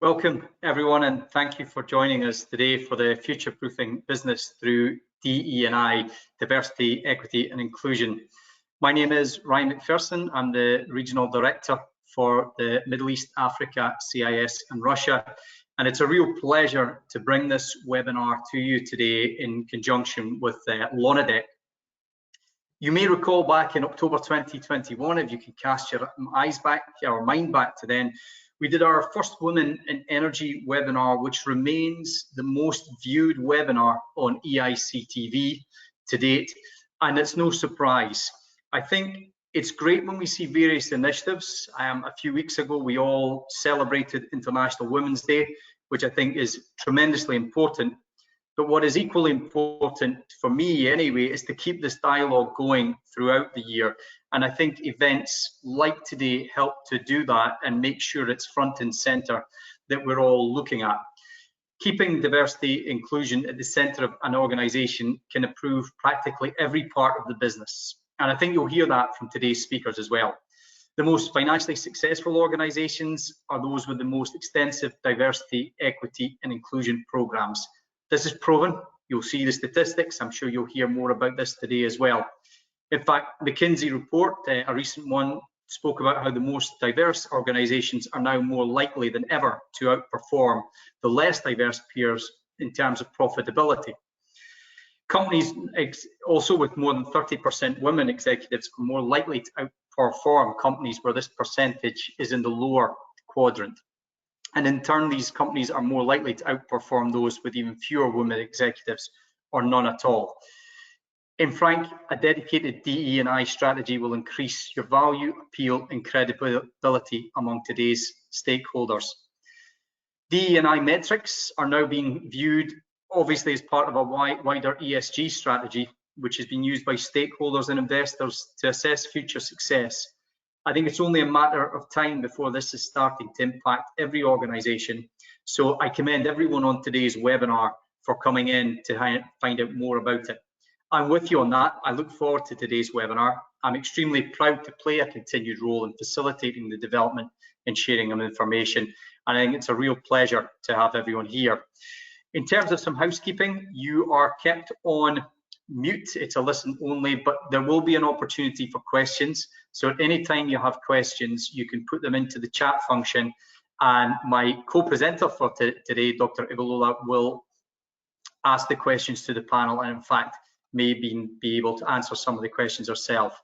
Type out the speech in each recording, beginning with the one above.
Welcome everyone, and thank you for joining us today for the Future-Proofing Business through DE&I, Diversity, Equity and Inclusion. My name is Ryan McPherson. I'm the Regional Director for the Middle East, Africa, CIS and Russia. And it's a real pleasure to bring this webinar to you today in conjunction with Lonadec. You may recall back in October 2021, if you can cast your mind back to then, we did our first Women in Energy webinar, which remains the most viewed webinar on EIC TV to date. And it's no surprise. I think it's great when we see various initiatives. A few weeks ago, we all celebrated International Women's Day, which I think is tremendously important. But what is equally important for me anyway is to keep this dialogue going throughout the year. And I think events like today help to do that and make sure it's front and center that we're all looking at. Keeping diversity inclusion at the center of an organization can improve practically every part of the business. And I think you'll hear that from today's speakers as well. The most financially successful organizations are those with the most extensive diversity, equity and inclusion programs. This is proven. You'll see the statistics. I'm sure you'll hear more about this today as well. In fact, McKinsey report, a recent one, spoke about how the most diverse organizations are now more likely than ever to outperform the less diverse peers in terms of profitability. Companies also with more than 30% women executives are more likely to outperform companies where this percentage is in the lower quadrant. And in turn, these companies are more likely to outperform those with even fewer women executives or none at all. In frank, a dedicated DE&I strategy will increase your value, appeal and credibility among today's stakeholders. DE&I metrics are now being viewed obviously as part of a wider ESG strategy, which has been used by stakeholders and investors to assess future success. I think it's only a matter of time before this is starting to impact every organization. So I commend everyone on today's webinar for coming in to find out more about it. I'm with you on that. I look forward to today's webinar. I'm extremely proud to play a continued role in facilitating the development and sharing of information. And I think it's a real pleasure to have everyone here. In terms of some housekeeping, you are kept on mute. It's a listen only, but there will be an opportunity for questions. So at any time you have questions, you can put them into the chat function. And my co-presenter for today, Dr. Ibalola, will ask the questions to the panel and in fact, may be able to answer some of the questions herself.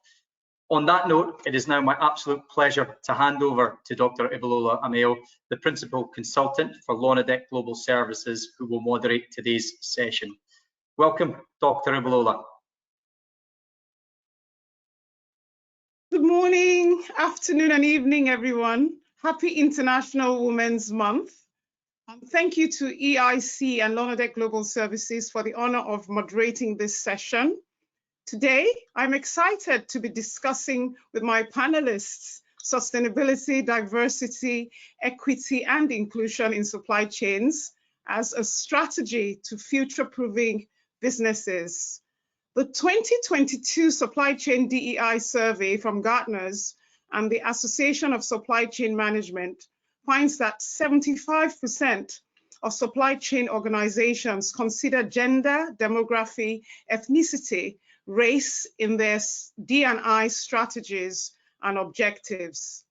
On that note, it is now my absolute pleasure to hand over to Dr. Ibalola Ameo, the Principal Consultant for Lonadec Global Services, who will moderate today's session. Welcome, Dr. Ibalola. Good morning, afternoon and evening, everyone. Happy International Women's Month. Thank you to EIC and Lonadec Global Services for the honor of moderating this session. Today, I'm excited to be discussing with my panelists sustainability, diversity, equity, and inclusion in supply chains as a strategy to future-proofing businesses. The 2022 Supply Chain DEI survey from Gartner's and the Association of Supply Chain Management finds that 75% of supply chain organizations consider gender, demography, ethnicity, race in their D&I strategies and objectives.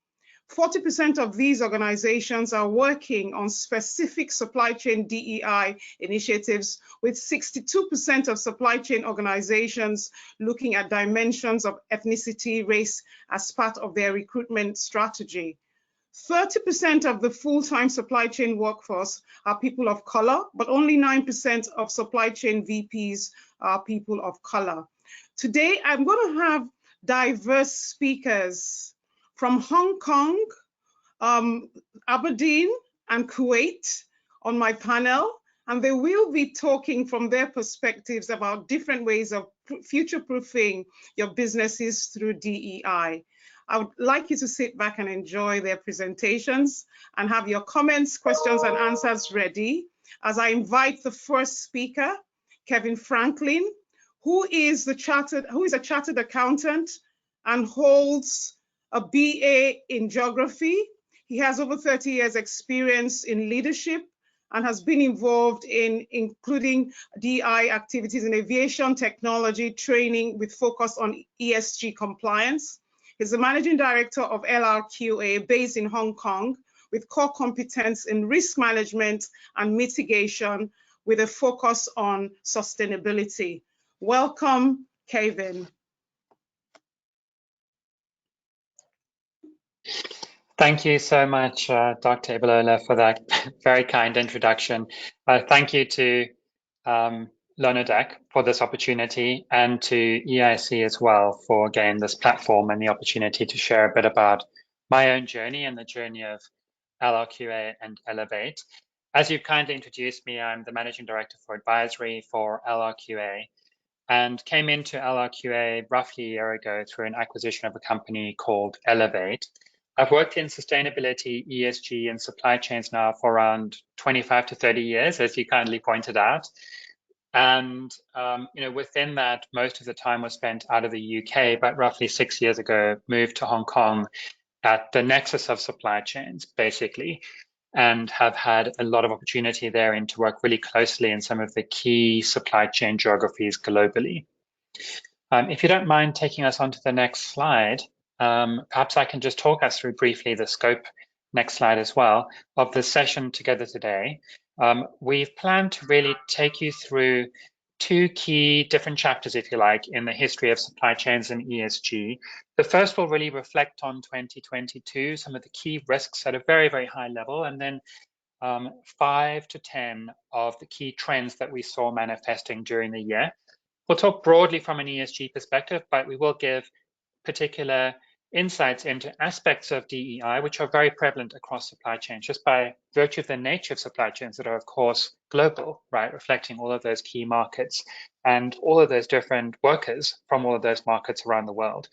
40% of these organizations are working on specific supply chain DEI initiatives, with 62% of supply chain organizations looking at dimensions of ethnicity, race as part of their recruitment strategy. 30% of the full-time supply chain workforce are people of color, but only 9% of supply chain VPs are people of color. Today, I'm going to have diverse speakers from Hong Kong, Aberdeen, and Kuwait on my panel, and they will be talking from their perspectives about different ways of future-proofing your businesses through DEI. I would like you to sit back and enjoy their presentations and have your comments, questions, and answers ready as I invite the first speaker, Kevin Franklin, who is a chartered accountant and holds a BA in geography. He has over 30 years experience in leadership and has been involved in including DI activities in aviation technology training with focus on ESG compliance. He's the managing director of LRQA based in Hong Kong with core competence in risk management and mitigation with a focus on sustainability. Welcome, Kevin. Thank you so much, Dr. Ibalola, for that very kind introduction. Thank you to Lonodec for this opportunity and to EIC as well for, again, this platform and the opportunity to share a bit about my own journey and the journey of LRQA and Elevate. As you've kindly introduced me, I'm the Managing Director for Advisory for LRQA and came into LRQA roughly a year ago through an acquisition of a company called Elevate. I've worked in sustainability, ESG, and supply chains now for around 25 to 30 years, as you kindly pointed out. And within that, most of the time was spent out of the UK, but roughly 6 years ago, moved to Hong Kong at the nexus of supply chains, basically, and have had a lot of opportunity there and to work really closely in some of the key supply chain geographies globally. If you don't mind taking us on to the next slide, perhaps I can just talk us through briefly the scope, next slide as well, of the session together today. We've planned to really take you through two key different chapters, if you like, in the history of supply chains and ESG. The first will really reflect on 2022, some of the key risks at a very, very high level, and then 5 to 10 of the key trends that we saw manifesting during the year. We'll talk broadly from an ESG perspective, but we will give particular insights into aspects of DEI, which are very prevalent across supply chains, just by virtue of the nature of supply chains that are, of course, global, right, reflecting all of those key markets and all of those different workers from all of those markets around the world.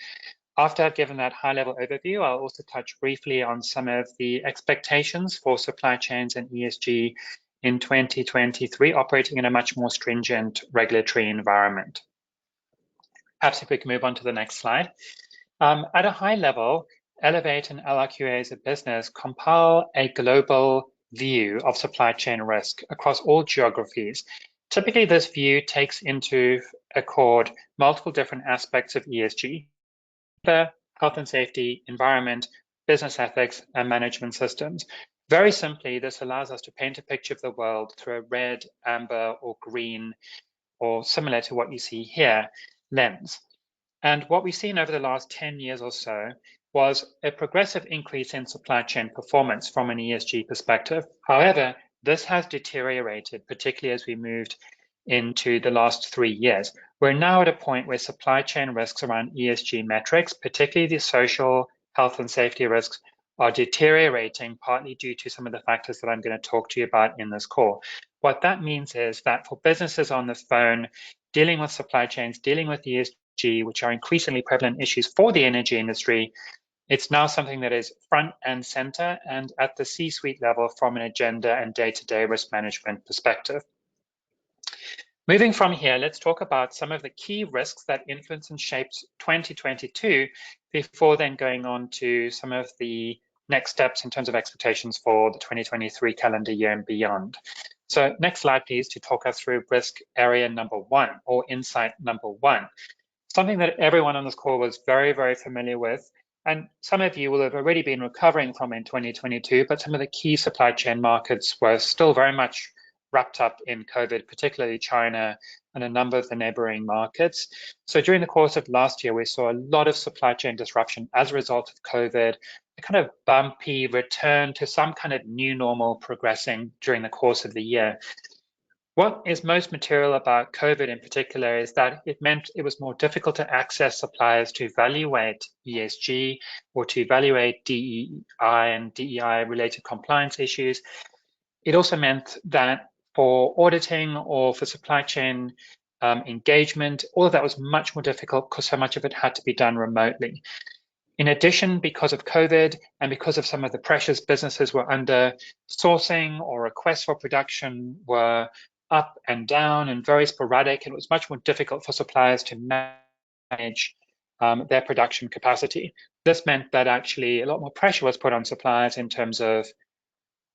After I've given that high-level overview, I'll also touch briefly on some of the expectations for supply chains and ESG in 2023, operating in a much more stringent regulatory environment. Perhaps if we can move on to the next slide. At a high level, Elevate and LRQA as a business compile a global view of supply chain risk across all geographies. Typically, this view takes into accord multiple different aspects of ESG, health and safety, environment, business ethics, and management systems. Very simply, this allows us to paint a picture of the world through a red, amber, or green, or similar to what you see here, lens. And what we've seen over the last 10 years or so was a progressive increase in supply chain performance from an ESG perspective. However, this has deteriorated, particularly as we moved into the last 3 years. We're now at a point where supply chain risks around ESG metrics, particularly the social, health and safety risks, are deteriorating, partly due to some of the factors that I'm going to talk to you about in this call. What that means is that for businesses on the phone, dealing with supply chains, dealing with ESG, which are increasingly prevalent issues for the energy industry, it's now something that is front and center and at the C-suite level from an agenda and day-to-day risk management perspective. Moving from here, let's talk about some of the key risks that influence and shaped 2022 before then going on to some of the next steps in terms of expectations for the 2023 calendar year and beyond. So next slide, please, to talk us through risk area number 1 or insight number 1. Something that everyone on this call was very, very familiar with, and some of you will have already been recovering from in 2022, but some of the key supply chain markets were still very much wrapped up in COVID, particularly China and a number of the neighboring markets. So during the course of last year, we saw a lot of supply chain disruption as a result of COVID, a kind of bumpy return to some kind of new normal progressing during the course of the year. What is most material about COVID in particular is that it meant it was more difficult to access suppliers to evaluate ESG or to evaluate DE&I and DEI related compliance issues. It also meant that for auditing or for supply chain engagement, all of that was much more difficult because so much of it had to be done remotely. In addition, because of COVID and because of some of the pressures businesses were under, sourcing or requests for production were up and down and very sporadic. It was much more difficult for suppliers to manage their production capacity. This meant that actually a lot more pressure was put on suppliers in terms of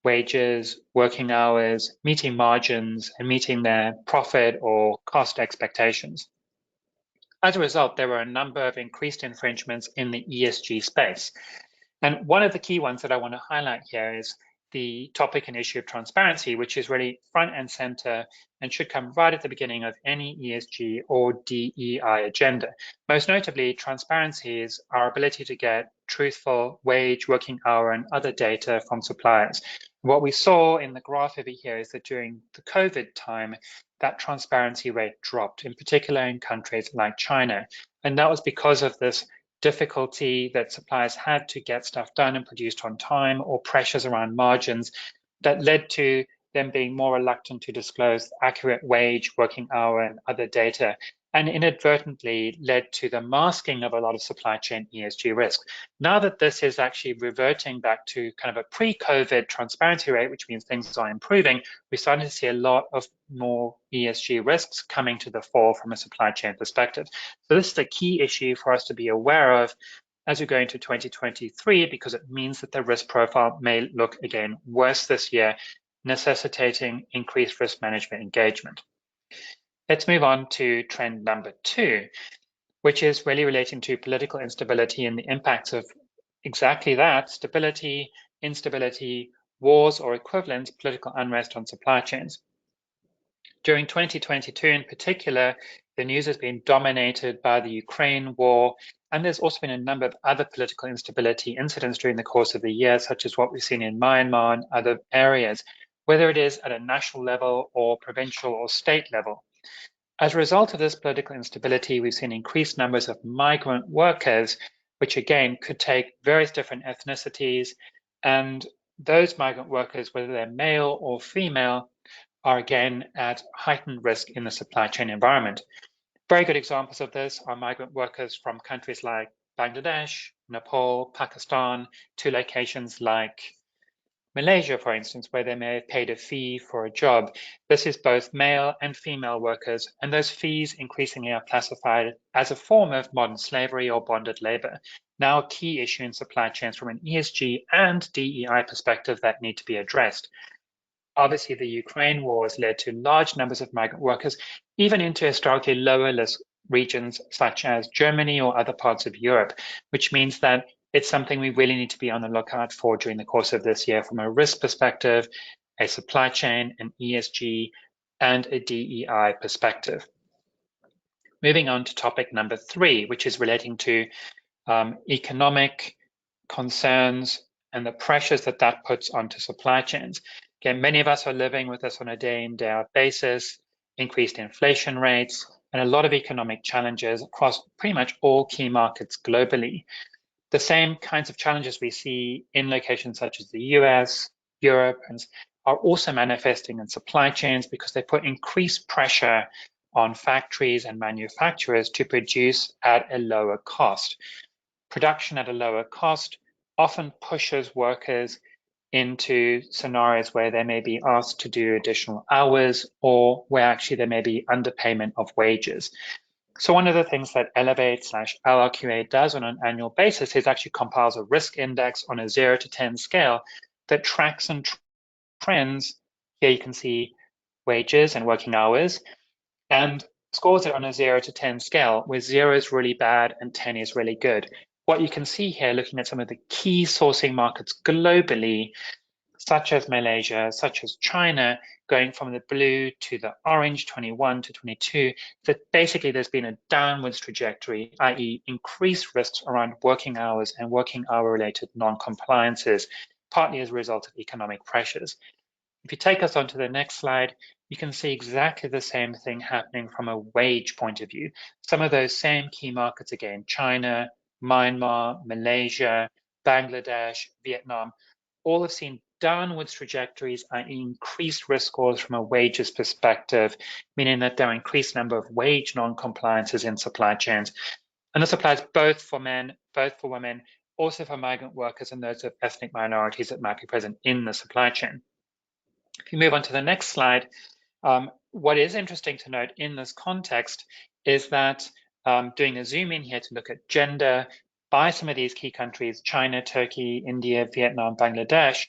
wages, working hours, meeting margins, and meeting their profit or cost expectations. As a result, there were a number of increased infringements in the ESG space. And one of the key ones that I want to highlight here is the topic and issue of transparency, which is really front and center and should come right at the beginning of any ESG or DEI agenda. Most notably, transparency is our ability to get truthful wage, working hour, and other data from suppliers. What we saw in the graph over here is that during the COVID time, that transparency rate dropped, in particular in countries like China. And that was because of this difficulty that suppliers had to get stuff done and produced on time, or pressures around margins that led to them being more reluctant to disclose accurate wage, working hour, and other data, and inadvertently led to the masking of a lot of supply chain ESG risk. Now that this is actually reverting back to kind of a pre-COVID transparency rate, which means things are improving, we're starting to see a lot of more ESG risks coming to the fore from a supply chain perspective. So this is a key issue for us to be aware of as we go into 2023, because it means that the risk profile may look again worse this year, necessitating increased risk management engagement. Let's move on to trend number 2, which is really relating to political instability and the impacts of exactly that: stability, instability, wars or equivalent political unrest on supply chains. During 2022 in particular, the news has been dominated by the Ukraine war, and there's also been a number of other political instability incidents during the course of the year, such as what we've seen in Myanmar and other areas, whether it is at a national level or provincial or state level. As a result of this political instability, we've seen increased numbers of migrant workers, which again could take various different ethnicities, and those migrant workers, whether they're male or female, are again at heightened risk in the supply chain environment. Very good examples of this are migrant workers from countries like Bangladesh, Nepal, Pakistan, to locations like Malaysia, for instance, where they may have paid a fee for a job. This is both male and female workers, and those fees increasingly are classified as a form of modern slavery or bonded labor. Now a key issue in supply chains from an ESG and DEI perspective that need to be addressed. Obviously, the Ukraine war has led to large numbers of migrant workers, even into historically lower risk regions such as Germany or other parts of Europe, which means that it's something we really need to be on the lookout for during the course of this year from a risk perspective, a supply chain, an ESG, and a DEI perspective. Moving on to topic number 3, which is relating to economic concerns and the pressures that that puts onto supply chains. Again, many of us are living with this on a day in, day out basis, increased inflation rates, and a lot of economic challenges across pretty much all key markets globally. The same kinds of challenges we see in locations such as the US, Europe, are also manifesting in supply chains because they put increased pressure on factories and manufacturers to produce at a lower cost. Production at a lower cost often pushes workers into scenarios where they may be asked to do additional hours, or where actually there may be underpayment of wages. So one of the things that Elevate/LRQA does on an annual basis is actually compiles a risk index on a 0 to 10 scale that tracks and trends. Here you can see wages and working hours, and scores it on a 0 to 10 scale, where 0 is really bad and 10 is really good. What you can see here, looking at some of the key sourcing markets globally, such as Malaysia, such as China, going from the blue to the orange, 21 to 22, that basically there's been a downwards trajectory, i.e. increased risks around working hours and working hour related non-compliances, partly as a result of economic pressures. If you take us on to the next slide, you can see exactly the same thing happening from a wage point of view. Some of those same key markets again, China, Myanmar, Malaysia, Bangladesh, Vietnam, all have seen downwards trajectories, i.e. increased risk scores from a wages perspective, meaning that there are increased number of wage non-compliances in supply chains. And this applies both for men, both for women, also for migrant workers and those of ethnic minorities that might be present in the supply chain. If you move on to the next slide, what is interesting to note in this context is that doing a zoom in here to look at gender by some of these key countries, China, Turkey, India, Vietnam, Bangladesh,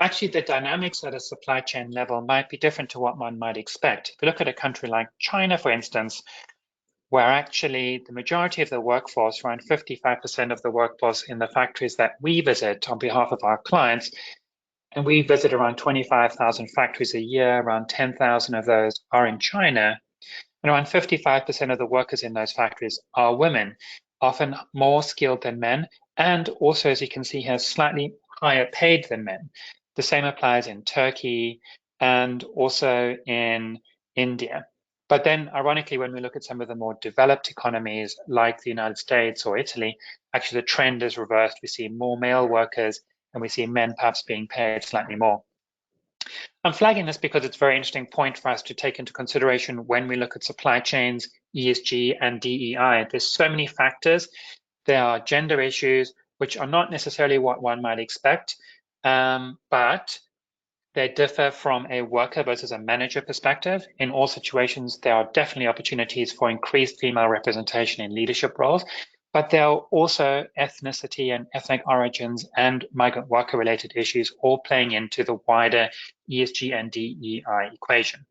actually the dynamics at a supply chain level might be different to what one might expect. If you look at a country like China, for instance, where actually the majority of the workforce, around 55% of the workforce in the factories that we visit on behalf of our clients, and we visit around 25,000 factories a year, around 10,000 of those are in China, and around 55% of the workers in those factories are women, often more skilled than men, and also, as you can see here, slightly higher paid than men. The same applies in Turkey and also in India. But then, ironically, when we look at some of the more developed economies like the United States or Italy, actually the trend is reversed. We see more male workers and we see men perhaps being paid slightly more. I'm flagging this because it's a very interesting point for us to take into consideration when we look at supply chains, ESG, and DEI. There's so many factors. There are gender issues, which are not necessarily what one might expect, but they differ from a worker versus a manager perspective. In all situations, there are definitely opportunities for increased female representation in leadership roles, but there are also ethnicity and ethnic origins and migrant worker related issues all playing into the wider ESG and DEI equation.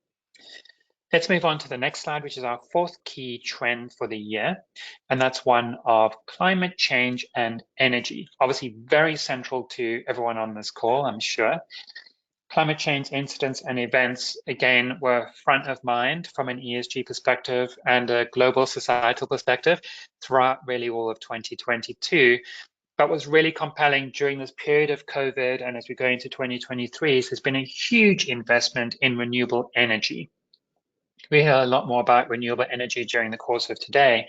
Let's move on to the next slide, which is our fourth key trend for the year, and that's one of climate change and energy. Obviously very central to everyone on this call, I'm sure. Climate change incidents and events, again, were front of mind from an ESG perspective and a global societal perspective throughout really all of 2022. But what's really compelling during this period of COVID and as we go into 2023 is there's been a huge investment in renewable energy. We hear a lot more about renewable energy during the course of today.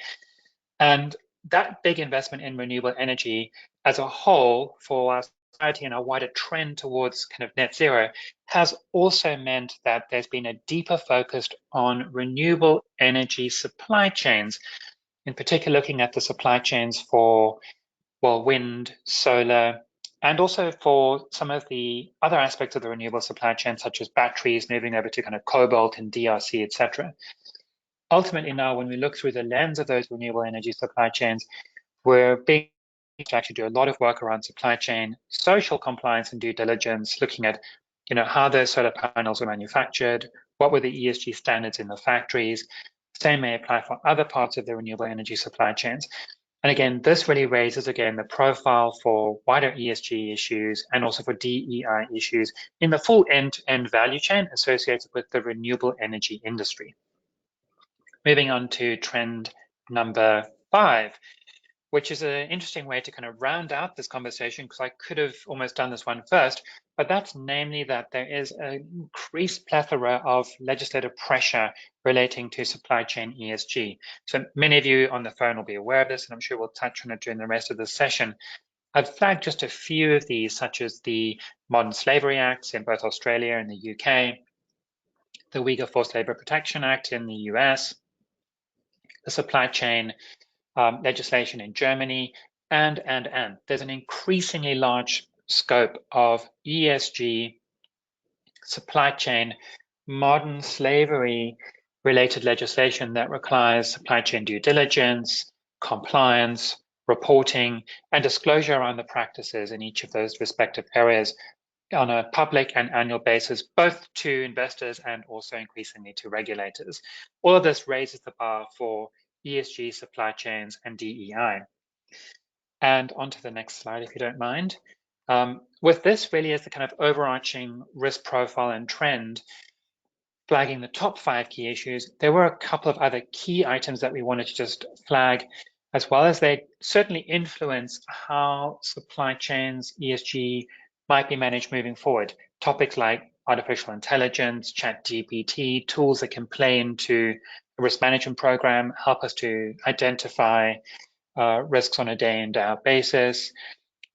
And that big investment in renewable energy as a whole for our society and our wider trend towards kind of net zero has also meant that there's been a deeper focus on renewable energy supply chains, in particular looking at the supply chains for, well, wind, solar, and also for some of the other aspects of the renewable supply chain, such as batteries, moving over to kind of cobalt and DRC, etc. Ultimately now, when we look through the lens of those renewable energy supply chains, we're being to actually do a lot of work around supply chain, social compliance and due diligence, looking at, how those solar panels were manufactured, what were the ESG standards in the factories. Same may apply for other parts of the renewable energy supply chains. And again, this really raises, again, the profile for wider ESG issues and also for DEI issues in the full end-to-end value chain associated with the renewable energy industry. Moving on to trend number 5, which is an interesting way to kind of round out this conversation because I could have almost done this one first, but that's namely that there is an increased plethora of legislative pressure relating to supply chain ESG. So many of you on the phone will be aware of this, and I'm sure we'll touch on it during the rest of the session. I've flagged just a few of these, such as the Modern Slavery Acts in both Australia and the UK, the Uyghur Forced Labor Protection Act in the US, the supply chain legislation in Germany, and. There's an increasingly large scope of ESG, supply chain, modern slavery related legislation that requires supply chain due diligence, compliance, reporting, and disclosure around the practices in each of those respective areas on a public and annual basis, both to investors and also increasingly to regulators. All of this raises the bar for ESG supply chains and DEI. And on to the next slide, if you don't mind. With this really as the kind of overarching risk profile and trend, flagging the top 5 key issues, there were a couple of other key items that we wanted to just flag, as well as they certainly influence how supply chains, ESG, might be managed moving forward. Topics like artificial intelligence, ChatGPT, tools that can play into a risk management program, help us to identify risks on a day in, day out basis.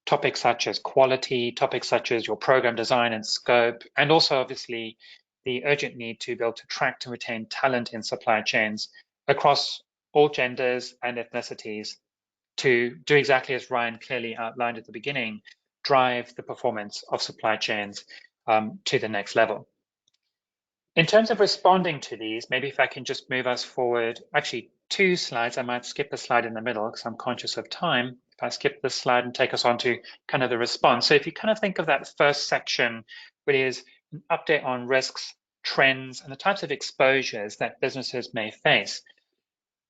Topics such as quality, topics such as your program design and scope, and also obviously the urgent need to be able to attract and retain talent in supply chains across all genders and ethnicities to do exactly as Ryan clearly outlined at the beginning, drive the performance of supply chains to the next level. In terms of responding to these, maybe if I can just move us forward, actually 2 slides, I might skip a slide in the middle because I'm conscious of time. If I skip this slide and take us on to kind of the response. So if you kind of think of that first section, really is an update on risks, trends, and the types of exposures that businesses may face.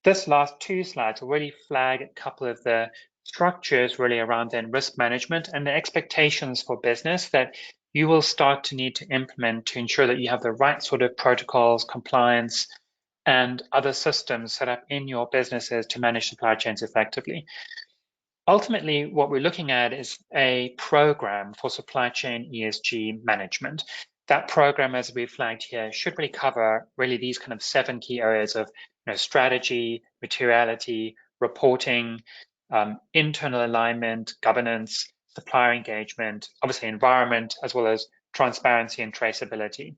This last 2 slides will really flag a couple of the structures really around then risk management and the expectations for business that you will start to need to implement to ensure that you have the right sort of protocols, compliance, and other systems set up in your businesses to manage supply chains effectively. Ultimately, what we're looking at is a program for supply chain ESG management. That program, as we flagged here, should really cover really these kind of 7 key areas of strategy, materiality, reporting, internal alignment, governance, supplier engagement, obviously environment, as well as transparency and traceability.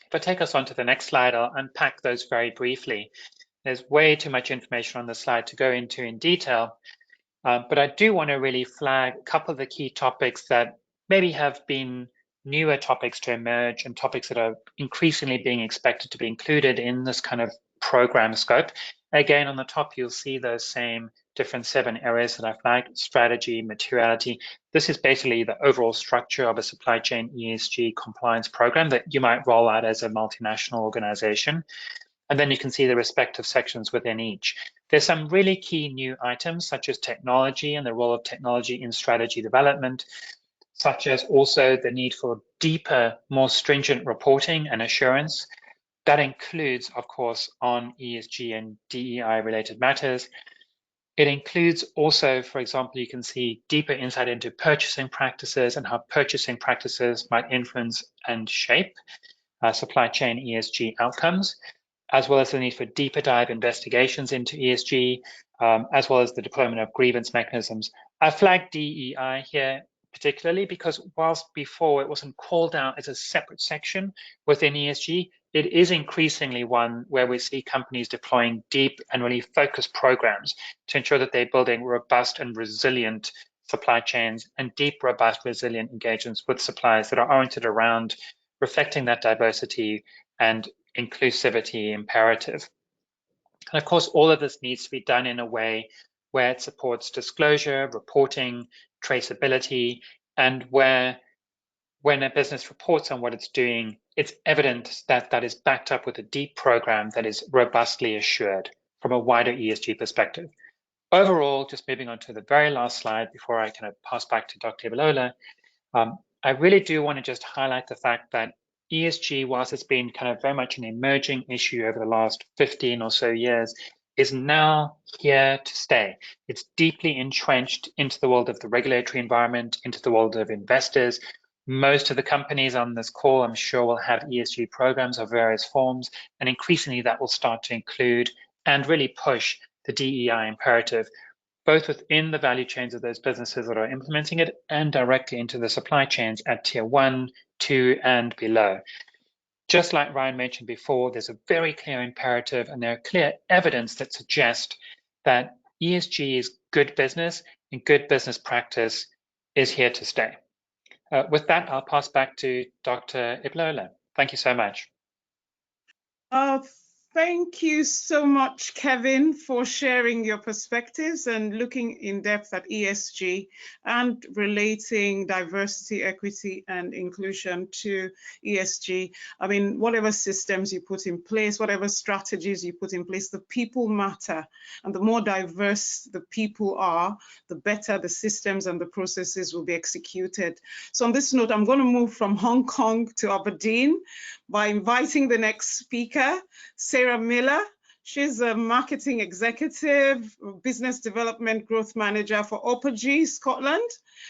If I take us on to the next slide, I'll unpack those very briefly. There's way too much information on the slide to go into in detail, but I do want to really flag a couple of the key topics that maybe have been newer topics to emerge and topics that are increasingly being expected to be included in this kind of program scope. Again, on the top, you'll see those same different 7 areas that I flagged: strategy, materiality. This is basically the overall structure of a supply chain ESG compliance program that you might roll out as a multinational organization. And then you can see the respective sections within each. There's some really key new items, such as technology and the role of technology in strategy development, such as also the need for deeper, more stringent reporting and assurance. That includes, of course, on ESG and DEI related matters. It includes also, for example, you can see deeper insight into purchasing practices and how purchasing practices might influence and shape supply chain ESG outcomes, as well as the need for deeper dive investigations into ESG, as well as the deployment of grievance mechanisms. I flagged DEI here particularly because whilst before it wasn't called out as a separate section within ESG, it is increasingly one where we see companies deploying deep and really focused programs to ensure that they're building robust and resilient supply chains and deep, robust, resilient engagements with suppliers that are oriented around reflecting that diversity and inclusivity imperative. And of course, all of this needs to be done in a way where it supports disclosure, reporting, traceability, and where when a business reports on what it's doing, it's evident that that is backed up with a deep program that is robustly assured from a wider ESG perspective. Overall, just moving on to the very last slide before I kind of pass back to Dr. Ebalola, I really do want to just highlight the fact that ESG, whilst it's been kind of very much an emerging issue over the last 15 or so years, is now here to stay. It's deeply entrenched into the world of the regulatory environment, into the world of investors. Most of the companies on this call, I'm sure, will have ESG programs of various forms, and increasingly that will start to include and really push the DEI imperative, both within the value chains of those businesses that are implementing it and directly into the supply chains at tier 1, 2, and below. Just like Ryan mentioned before, there's a very clear imperative and there are clear evidence that suggest that ESG is good business and good business practice is here to stay. With that, I'll pass back to Dr. Ebalola. Thank you so much. Thank you so much, Kevin, for sharing your perspectives and looking in depth at ESG and relating diversity, equity, and inclusion to ESG. I mean, whatever systems you put in place, whatever strategies you put in place, the people matter. And the more diverse the people are, the better the systems and the processes will be executed. So on this note, I'm going to move from Hong Kong to Aberdeen by inviting the next speaker, Sarah Miller. She's a marketing executive, business development growth manager for Oppergy, Scotland.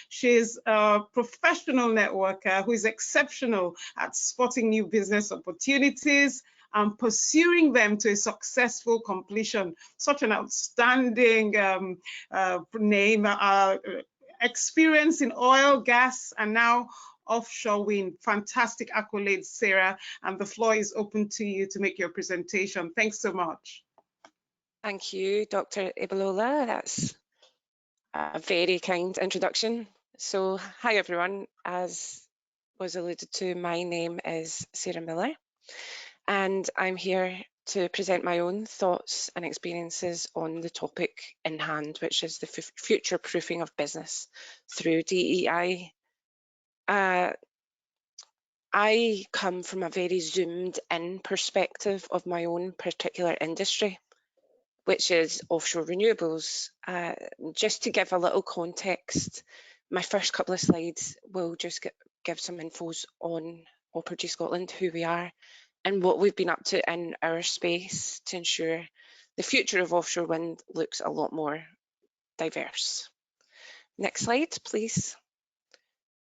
She's a professional networker who is exceptional at spotting new business opportunities and pursuing them to a successful completion. Such an outstanding name, experience in oil, gas, and now offshore wind. Fantastic accolades, Sarah, and the floor is open to you to make your presentation. Thanks so much. Thank you, Dr. Ebalola. That's a very kind introduction. So, hi everyone. As was alluded to, my name is Sarah Miller, and I'm here to present my own thoughts and experiences on the topic in hand, which is the future proofing of business through DE&I. I come from a very zoomed in perspective of my own particular industry, which is offshore renewables. Just to give a little context, my first couple of slides will just give some infos on Oppergy Scotland, who we are, and what we've been up to in our space to ensure the future of offshore wind looks a lot more diverse. Next slide, please.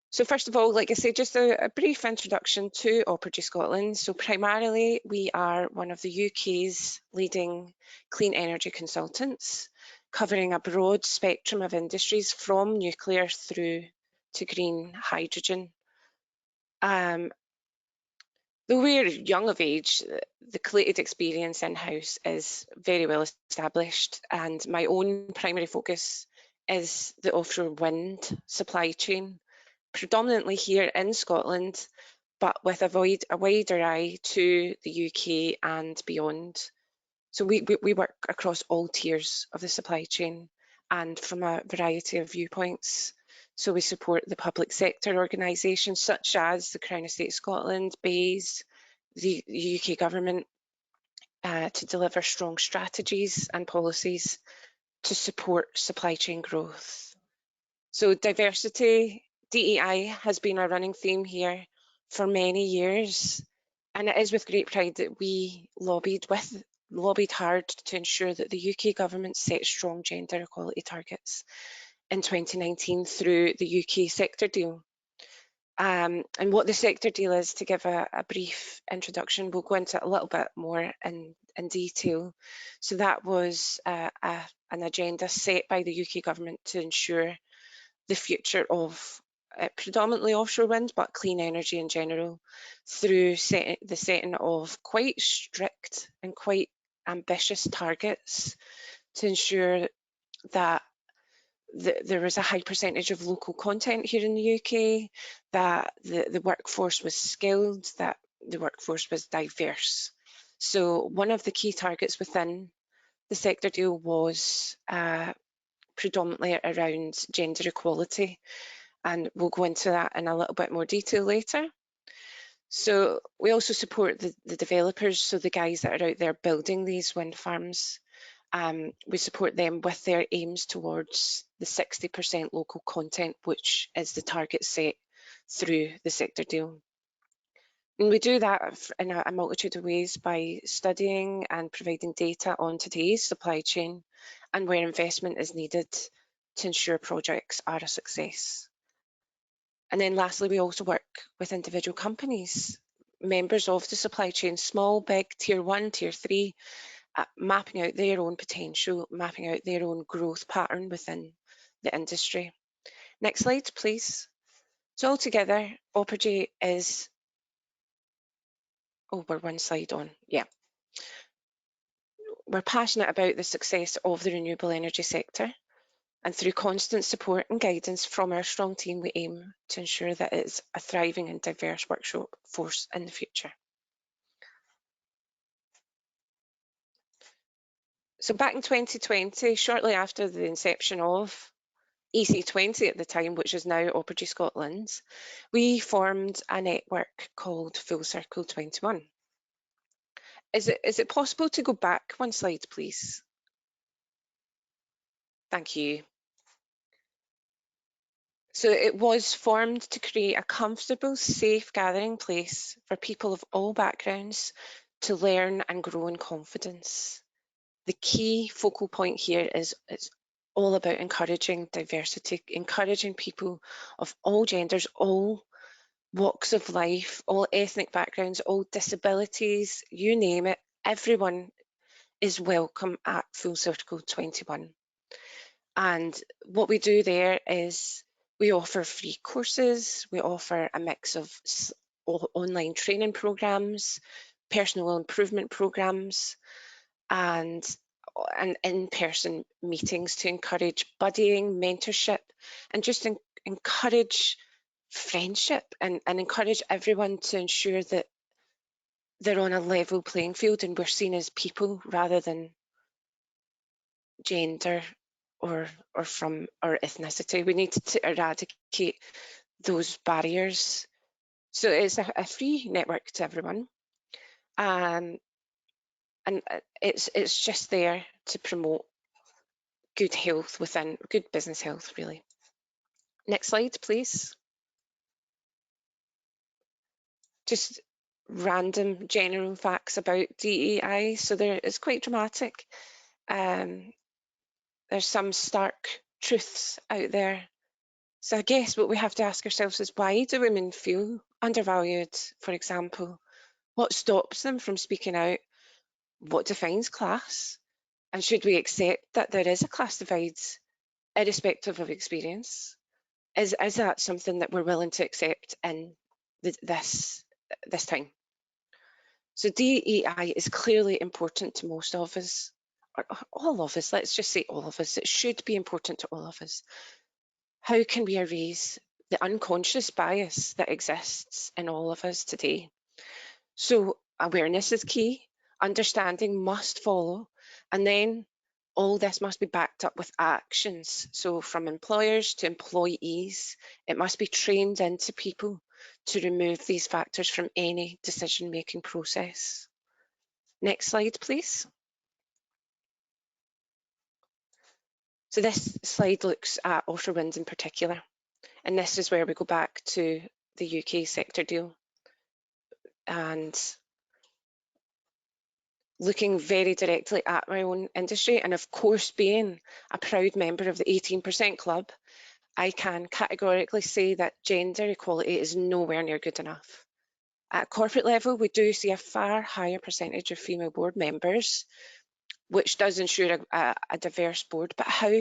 So first of all, like I said, just a brief introduction to Oppergy Scotland. So primarily, we are one of the UK's leading clean energy consultants, covering a broad spectrum of industries from nuclear through to green hydrogen. Though we're young of age, the collated experience in-house is very well established, and my own primary focus is the offshore wind supply chain, predominantly here in Scotland, but with a wider eye to the UK and beyond. So we work across all tiers of the supply chain and from a variety of viewpoints. So we support the public sector organisations such as the Crown Estate Scotland, BEIS, the UK government to deliver strong strategies and policies to support supply chain growth. So diversity, DE&I has been a running theme here for many years, and it is with great pride that we lobbied hard to ensure that the UK government set strong gender equality targets in 2019 through the UK sector deal. And what the sector deal is, to give a brief introduction, we'll go into it a little bit more in detail. So that was an agenda set by the UK government to ensure the future of predominantly offshore wind, but clean energy in general, through the setting of quite strict and quite ambitious targets to ensure that there was a high percentage of local content here in the UK, that the workforce was skilled, that the workforce was diverse. So one of the key targets within the sector deal was predominantly around gender equality, and we'll go into that in a little bit more detail later. So we also support the developers, so the guys that are out there building these wind farms. We support them with their aims towards the 60% local content, which is the target set through the sector deal. And we do that in a multitude of ways by studying and providing data on today's supply chain and where investment is needed to ensure projects are a success. And then lastly, we also work with individual companies, members of the supply chain, small, big, tier 1, tier 3, mapping out their own potential, mapping out their own growth pattern within the industry. Next slide, please. So altogether, Oppergy is, we're one slide on, yeah. We're passionate about the success of the renewable energy sector, and through constant support and guidance from our strong team, we aim to ensure that it's a thriving and diverse workforce in the future. So back in 2020, shortly after the inception of EC20 at the time, which is now Oppergy Scotland, we formed a network called Full Circle 21. Is it possible to go back one slide, please? Thank you. So it was formed to create a comfortable, safe gathering place for people of all backgrounds to learn and grow in confidence. The key focal point here is it's all about encouraging diversity, encouraging people of all genders, all walks of life, all ethnic backgrounds, all disabilities, you name it, everyone is welcome at Full Circle 21. And what we do there is we offer free courses, we offer a mix of online training programs, personal improvement programs, and in-person meetings to encourage buddying, mentorship, and just encourage friendship and encourage everyone to ensure that they're on a level playing field and we're seen as people rather than gender or ethnicity. We need to eradicate those barriers. So it's a free network to everyone, and it's just there to promote good health within good business health, really. Next slide, please. Just random general facts about DE&I. So it's quite dramatic. There's some stark truths out there. So I guess what we have to ask ourselves is, why do women feel undervalued, for example? What stops them from speaking out? What defines class? And should we accept that there is a class divide irrespective of experience? Is that something that we're willing to accept in this time? So DE&I is clearly important to most of us, or all of us. Let's just say all of us. It should be important to all of us. How can we erase the unconscious bias that exists in all of us today? So awareness is key, understanding must follow, and then all this must be backed up with actions. So from employers to employees, it must be trained into people to remove these factors from any decision-making process. Next slide, please. So this slide looks at offshore wind in particular, and this is where we go back to the UK sector deal and looking very directly at my own industry, and of course being a proud member of the 18% club, I can categorically say that gender equality is nowhere near good enough. At corporate level, we do see a far higher percentage of female board members, which does ensure a diverse board, but how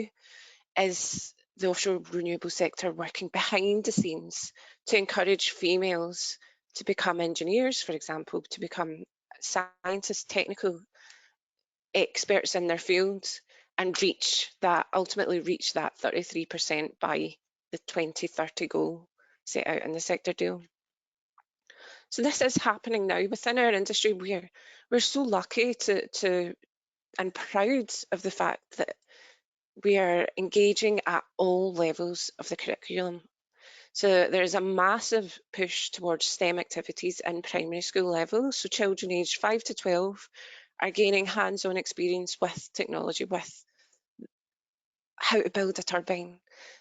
is the offshore renewable sector working behind the scenes to encourage females to become engineers, for example, to become scientists, technical experts in their fields, and ultimately reach that 33% by the 2030 goal set out in the sector deal? So this is happening now within our industry. We're so lucky to and proud of the fact that we are engaging at all levels of the curriculum. So there's a massive push towards STEM activities in primary school level. So children aged 5 to 12 are gaining hands-on experience with technology, with how to build a turbine.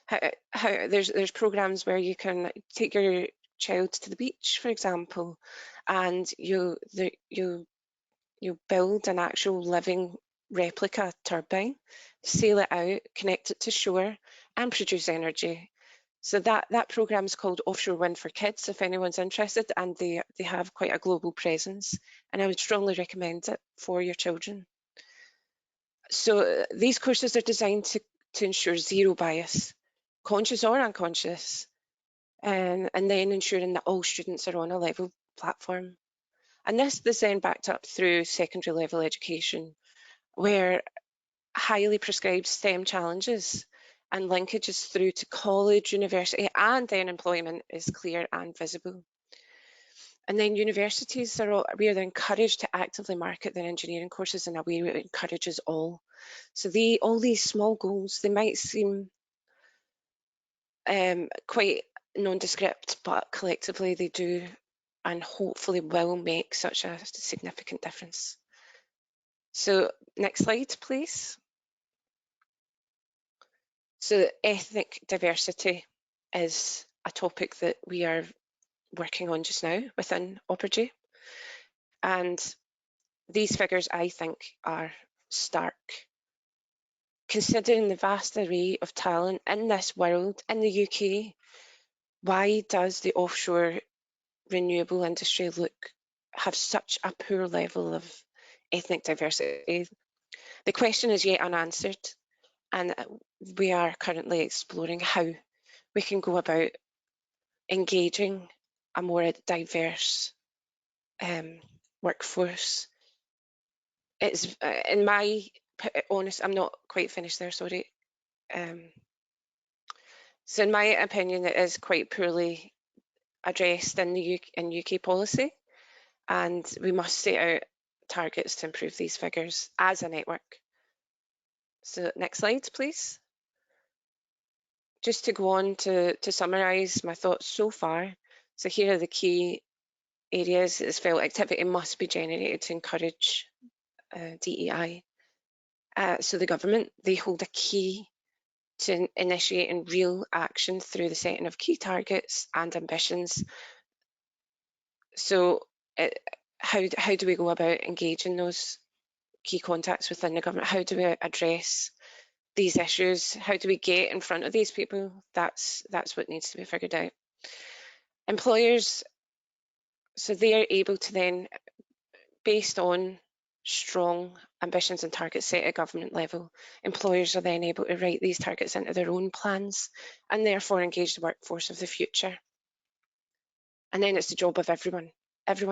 There's programs where you can take your child to the beach, for example, and you build an actual living replica turbine, sail it out, connect it to shore, and produce energy. So that program is called Offshore Wind for Kids, if anyone's interested, and they have quite a global presence, and I would strongly recommend it for your children. So these courses are designed to ensure zero bias, conscious or unconscious, and then ensuring that all students are on a level platform. And this is then backed up through secondary level education, where highly prescribed STEM challenges and linkages through to college, university, and then employment is clear and visible. And then universities we are encouraged to actively market their engineering courses in a way that encourages all. So all these small goals, they might seem quite nondescript, but collectively they do and hopefully will make such a significant difference. So next slide, please. So ethnic diversity is a topic that we are working on just now within Opergy. And these figures, I think, are stark. Considering the vast array of talent in this world, in the UK, why does the offshore renewable industry have such a poor level of ethnic diversity? The question is yet unanswered, and we are currently exploring how we can go about engaging a more diverse workforce. It's in my honest, I'm not quite finished there, sorry. So in my opinion, it is quite poorly addressed in UK policy. and we must set out targets to improve these figures as a network. So next slide, please. Just to go on to summarise my thoughts so far. So here are the key areas. It's felt activity must be generated to encourage DEI. So the government, they hold a key to initiating real action through the setting of key targets and ambitions. So how do we go about engaging those key contacts within the government? How do we address these issues? How do we get in front of these people? That's what needs to be figured out. Employers, so they are able to then, based on strong ambitions and targets set at government level, employers are then able to write these targets into their own plans and therefore engage the workforce of the future. And then it's the job of everyone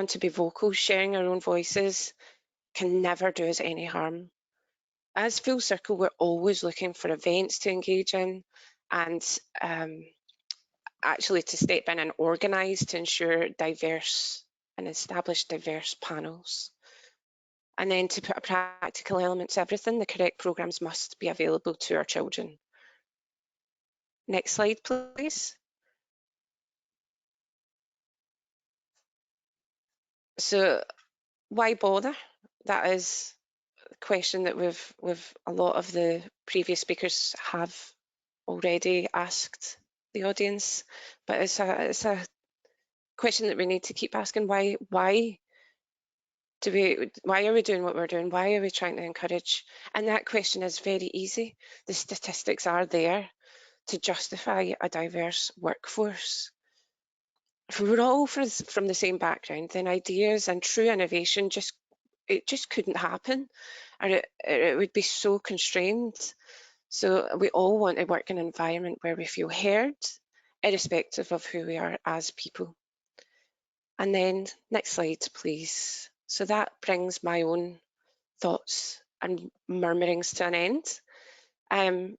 to be vocal. Sharing our own voices can never do us any harm. As Full Circle, we're always looking for events to engage in and actually to step in and organise to ensure diverse and establish diverse panels. And then to put a practical element to everything, the correct programmes must be available to our children. Next slide, please. So why bother? That is a question that we've a lot of the previous speakers have already asked the audience, but it's a question that we need to keep asking. Why are we doing what we're doing? Why are we trying to encourage? And that question is very easy. The statistics are there to justify a diverse workforce. If we were all from the same background, then ideas and true innovation just couldn't happen, or it would be so constrained. So we all want to work in an environment where we feel heard, irrespective of who we are as people. And then next slide, please. So that brings my own thoughts and murmurings to an end.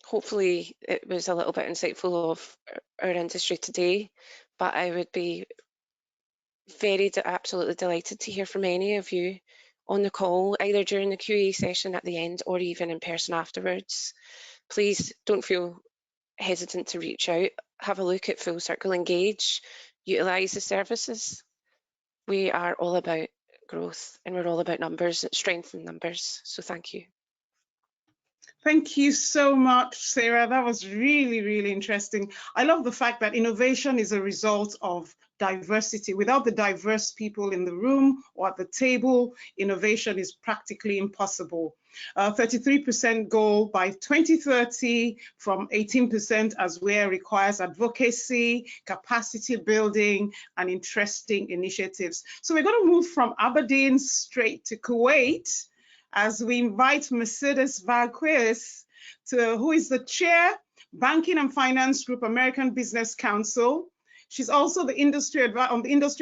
Hopefully it was a little bit insightful of our industry today, but I would be absolutely delighted to hear from any of you on the call, either during the Q&A session at the end or even in person afterwards. Please don't feel hesitant to reach out, have a look at Full Circle, engage, utilise the services. We are all about growth and we're all about numbers, strength in numbers. So thank you. Thank you so much, Sarah. That was really, really interesting. I love the fact that innovation is a result of diversity. Without the diverse people in the room or at the table, innovation is practically impossible. 33% goal by 2030 from 18% as where requires advocacy, capacity building, and interesting initiatives. So we're going to move from Aberdeen straight to Kuwait, as we invite Mercedes Valquez, who is the chair, Banking and Finance Group, American Business Council. She's also on the Industry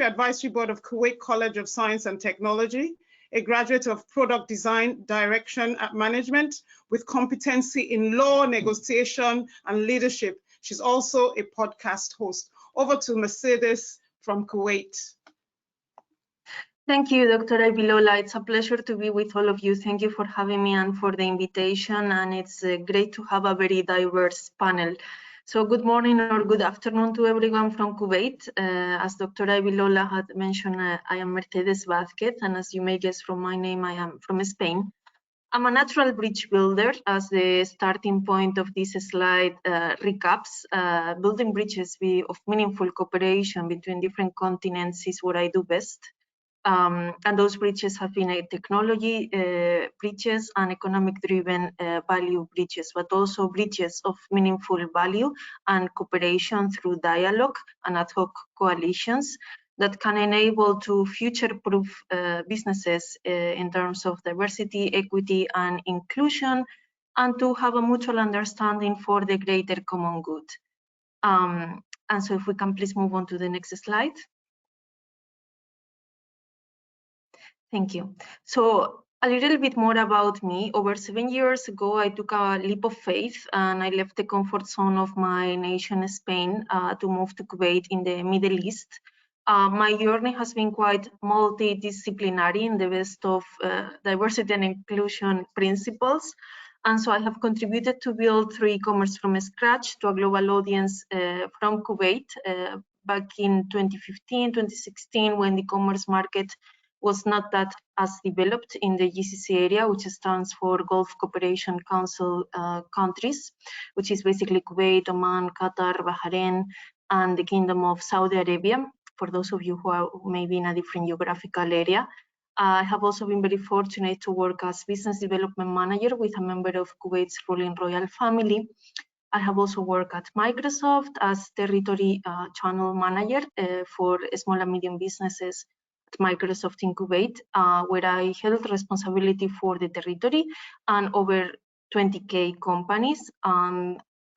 Advisory Board of Kuwait College of Science and Technology, a graduate of Product Design, Direction and Management with competency in law, negotiation, and leadership. She's also a podcast host. Over to Mercedes from Kuwait. Thank you, Dr. Ibilola. It's a pleasure to be with all of you. Thank you for having me and for the invitation. And it's great to have a very diverse panel. So good morning or good afternoon to everyone from Kuwait. As Dr. Ibilola had mentioned, I am Mercedes Vázquez, and as you may guess from my name, I am from Spain. I'm a natural bridge builder. As the starting point of this slide recaps, building bridges of meaningful cooperation between different continents is what I do best. And those bridges have been technology bridges and economic-driven value bridges, but also bridges of meaningful value and cooperation through dialogue and ad hoc coalitions that can enable to future-proof businesses in terms of diversity, equity, and inclusion, and to have a mutual understanding for the greater common good. And so if we can please move on to the next slide. Thank you. So a little bit more about me. Over 7 years ago, I took a leap of faith and I left the comfort zone of my nation, Spain, to move to Kuwait in the Middle East. My journey has been quite multidisciplinary in the best of diversity and inclusion principles. And so I have contributed to build 3 e-commerce from scratch to a global audience from Kuwait back in 2015, 2016, when the e-commerce market was not that as developed in the GCC area, which stands for Gulf Cooperation Council countries, which is basically Kuwait, Oman, Qatar, Bahrain, and the Kingdom of Saudi Arabia, for those of you who are maybe in a different geographical area. I have also been very fortunate to work as business development manager with a member of Kuwait's ruling royal family. I have also worked at Microsoft as territory channel manager for small and medium businesses at Microsoft in Kuwait, where I held responsibility for the territory and over 20K companies.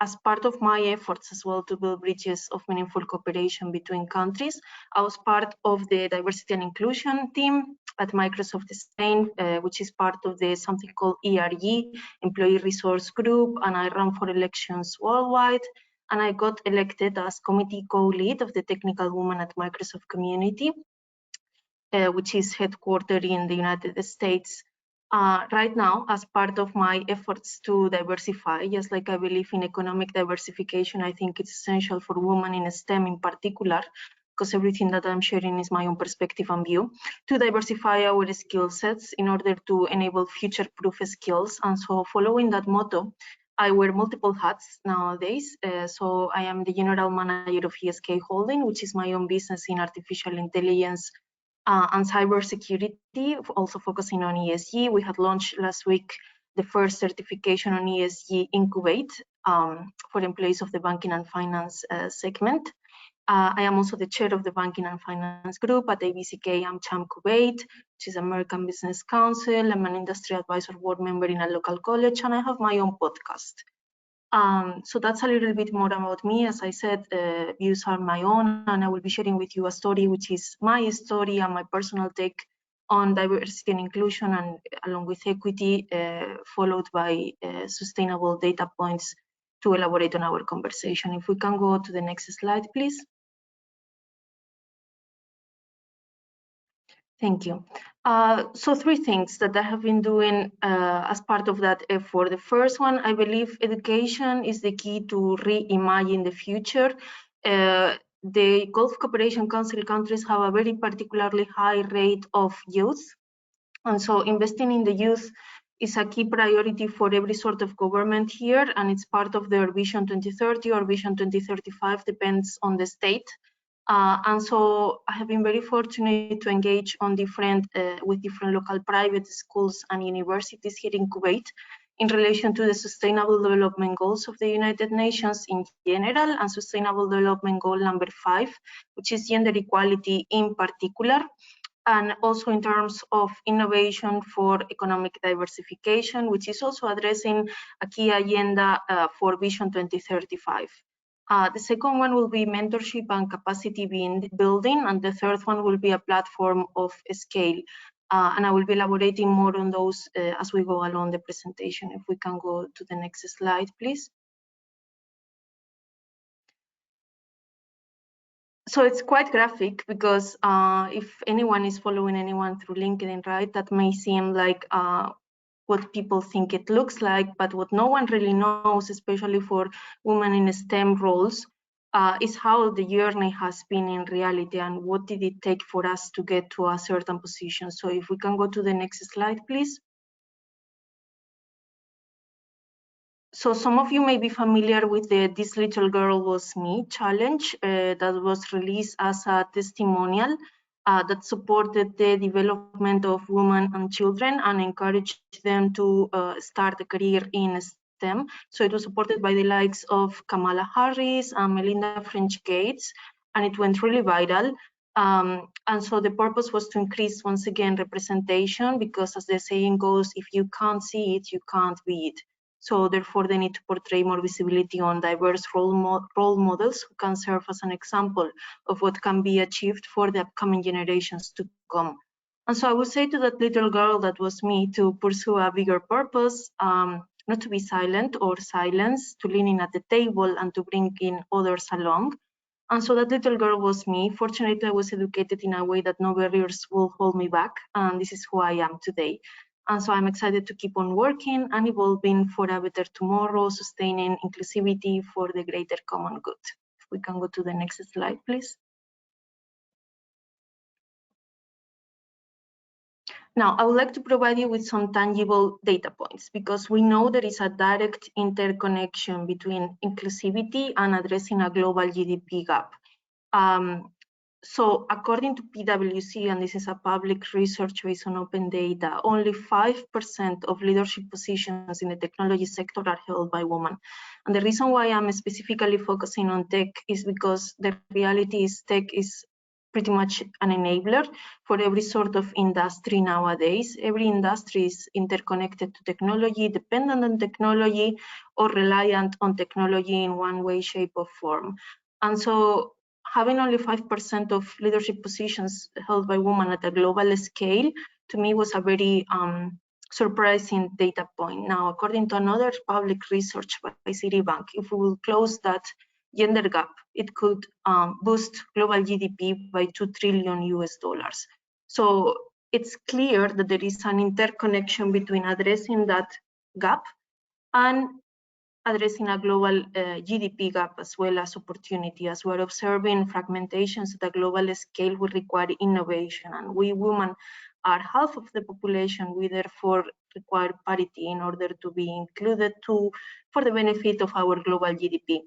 As part of my efforts as well to build bridges of meaningful cooperation between countries, I was part of the diversity and inclusion team at Microsoft Spain, which is part of the something called ERG, Employee Resource Group, and I ran for elections worldwide. And I got elected as committee co-lead of the Technical Women at Microsoft Community, which is headquartered in the United States. Right now, as part of my efforts to diversify, just like I believe in economic diversification, I think it's essential for women in STEM in particular, because everything that I'm sharing is my own perspective and view, to diversify our skill sets in order to enable future-proof skills. And so following that motto, I wear multiple hats nowadays. So I am the general manager of ESK Holding, which is my own business in artificial intelligence and cybersecurity, also focusing on ESG. We had launched last week the first certification on ESG in Kuwait for employees of the banking and finance segment. I am also the chair of the Banking and Finance Group at ABCK AmCham Kuwait, which is American Business Council. I'm an industry advisor board member in a local college, and I have my own podcast. So that's a little bit more about me. As I said, views are my own, and I will be sharing with you a story which is my story and my personal take on diversity and inclusion, and along with equity, followed by sustainable data points to elaborate on our conversation. If we can go to the next slide, please. Thank you. So 3 things that I have been doing as part of that effort. The first one, I believe education is the key to reimagine the future. The Gulf Cooperation Council countries have a very particularly high rate of youth. And so investing in the youth is a key priority for every sort of government here, and it's part of their Vision 2030 or Vision 2035, depends on the state. And so I have been very fortunate to engage on with different local private schools and universities here in Kuwait in relation to the Sustainable Development Goals of the United Nations in general, and Sustainable Development Goal number 5, which is gender equality in particular, and also in terms of innovation for economic diversification, which is also addressing a key agenda for Vision 2035. The second one will be mentorship and capacity building, and the third one will be a platform of scale. And I will be elaborating more on those as we go along the presentation. If we can go to the next slide, please. So it's quite graphic because if anyone is following anyone through LinkedIn, right, that may seem like what people think it looks like, but what no one really knows, especially for women in STEM roles, is how the journey has been in reality and what did it take for us to get to a certain position. So if we can go to the next slide, please. So some of you may be familiar with the This Little Girl Was Me challenge that was released as a testimonial that supported the development of women and children and encouraged them to start a career in STEM. So it was supported by the likes of Kamala Harris and Melinda French Gates, and it went really viral. And so the purpose was to increase, once again, representation, because as the saying goes, if you can't see it, you can't be it. So therefore, they need to portray more visibility on diverse role models who can serve as an example of what can be achieved for the upcoming generations to come. And so I would say to that little girl that was me to pursue a bigger purpose, not to be silent or silenced, to lean in at the table and to bring in others along. And so that little girl was me. Fortunately, I was educated in a way that no barriers will hold me back. And this is who I am today. And so I'm excited to keep on working and evolving for a better tomorrow, sustaining inclusivity for the greater common good. If we can go to the next slide, please. Now, I would like to provide you with some tangible data points because we know there is a direct interconnection between inclusivity and addressing a global GDP gap. So according to PwC, and this is a public research based on open data, only 5% of leadership positions in the technology sector are held by women. And the reason why I'm specifically focusing on tech is because the reality is tech is pretty much an enabler for every sort of industry nowadays. Every industry is interconnected to technology, dependent on technology, or reliant on technology in one way, shape, or form. And so having only 5% of leadership positions held by women at a global scale, to me was a very surprising data point. Now, according to another public research by Citibank, if we will close that gender gap, it could boost global GDP by $2 trillion US. So it's clear that there is an interconnection between addressing that gap and addressing a global GDP gap as well as opportunity. As we're observing fragmentations at a global scale will require innovation, and we women are half of the population. We therefore require parity in order to be included for the benefit of our global GDP.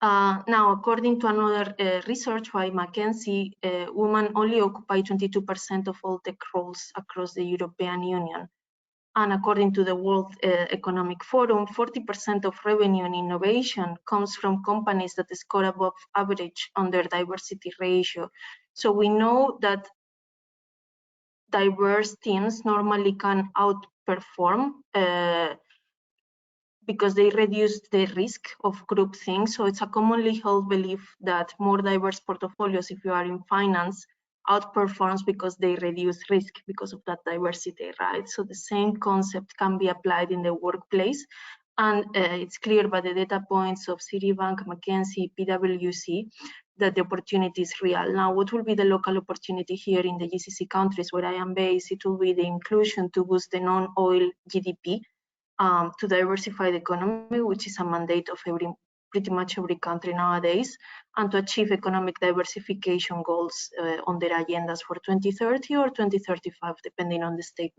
Now, according to another research by McKinsey, women only occupy 22% of all tech roles across the European Union. And according to the World Economic Forum, 40% of revenue and innovation comes from companies that score above average on their diversity ratio. So we know that diverse teams normally can outperform because they reduce the risk of groupthink. So it's a commonly held belief that more diverse portfolios, if you are in finance, outperforms because they reduce risk because of that diversity, right? So the same concept can be applied in the workplace. And it's clear by the data points of Citibank, McKinsey, PwC, that the opportunity is real. Now, what will be the local opportunity here in the GCC countries where I am based? It will be the inclusion to boost the non-oil GDP, to diversify the economy, which is a mandate of pretty much every country nowadays, and to achieve economic diversification goals on their agendas for 2030 or 2035, depending on the state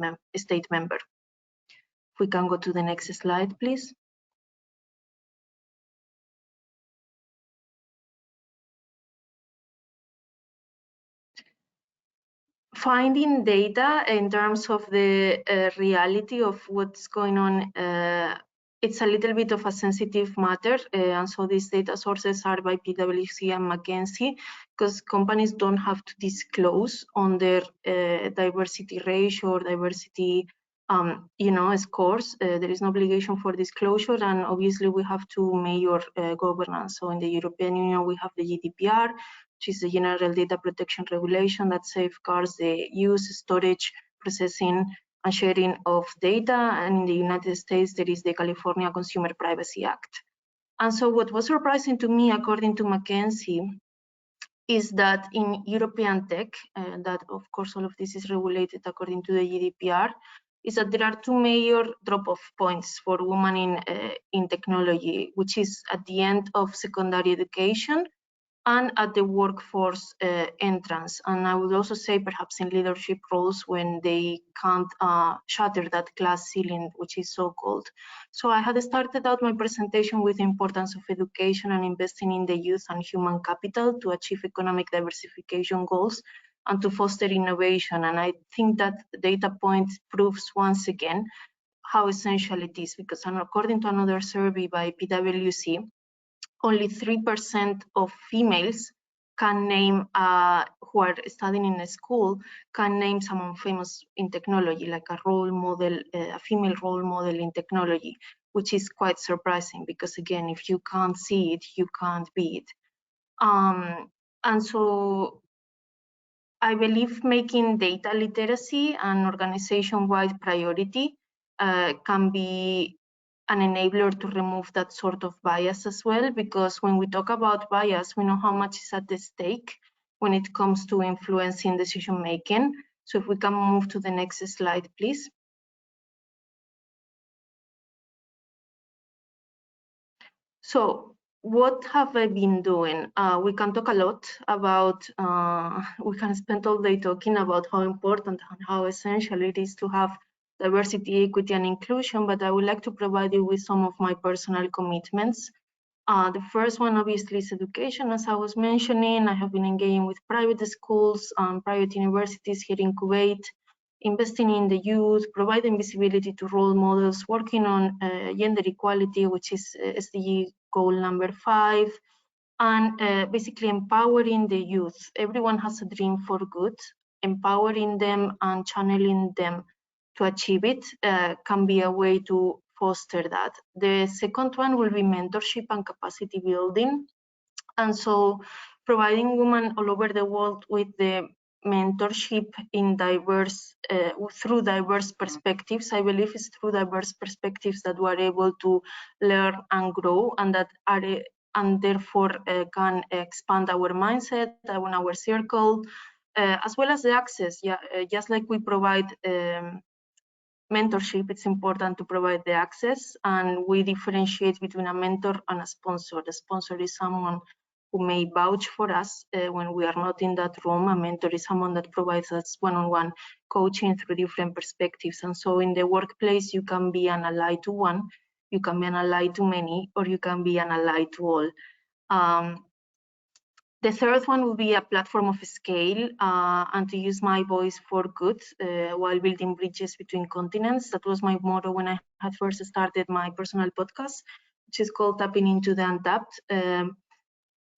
member. If we can go to the next slide, please. Finding data in terms of the reality of what's going on, it's a little bit of a sensitive matter, and so these data sources are by PwC and McKinsey, because companies don't have to disclose on their diversity ratio or diversity scores. There is no obligation for disclosure, and obviously we have to measure governance. So in the European Union, we have the GDPR, which is the General Data Protection Regulation that safeguards the use, storage, processing, and sharing of data. And in the United States, there is the California Consumer Privacy Act. And so what was surprising to me, according to McKinsey, is that in European tech, that of course all of this is regulated according to the GDPR, is that there are two major drop-off points for women in technology, which is at the end of secondary education and at the workforce entrance. And I would also say perhaps in leadership roles when they can't shatter that glass ceiling, which is so called. So I had started out my presentation with the importance of education and investing in the youth and human capital to achieve economic diversification goals and to foster innovation. And I think that the data point proves once again how essential it is, because according to another survey by PwC, only 3% of females can name, who are studying in a school, can name someone famous in technology, like a role model, a female role model in technology, which is quite surprising because again, if you can't see it, you can't be it. And so I believe making data literacy an organization-wide priority can be an enabler to remove that sort of bias as well, because when we talk about bias, we know how much is at the stake when it comes to influencing decision making. So if we can move to the next slide, please. So what have I been doing? We can talk a lot about, we can spend all day talking about how important and how essential it is to have diversity, equity, and inclusion, but I would like to provide you with some of my personal commitments. The first one, obviously, is education. As I was mentioning, I have been engaging with private schools, private universities here in Kuwait, investing in the youth, providing visibility to role models, working on gender equality, which is SDG goal number 5, and basically empowering the youth. Everyone has a dream for good. Empowering them and channeling them to achieve it can be a way to foster that. The second one will be mentorship and capacity building. And so providing women all over the world with the mentorship in diverse, through diverse perspectives. I believe it's through diverse perspectives that we are able to learn and grow, and that are, and therefore can expand our mindset, our circle, as well as the access. Yeah, just like we provide mentorship, it's important to provide the access, and we differentiate between a mentor and a sponsor. The sponsor is someone who may vouch for us when we are not in that room. A mentor is someone that provides us one-on-one coaching through different perspectives. And so in the workplace, you can be an ally to one, you can be an ally to many, or you can be an ally to all. The third one will be a platform of scale and to use my voice for good while building bridges between continents. That was my motto when I had first started my personal podcast, which is called Tapping into the Untapped.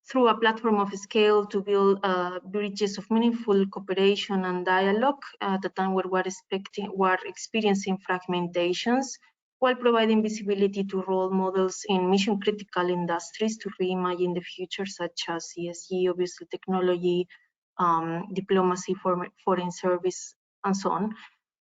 Through a platform of scale to build bridges of meaningful cooperation and dialogue at a time where we're experiencing fragmentations, while providing visibility to role models in mission-critical industries to reimagine the future, such as ESG, obviously technology, diplomacy, foreign service, and so on.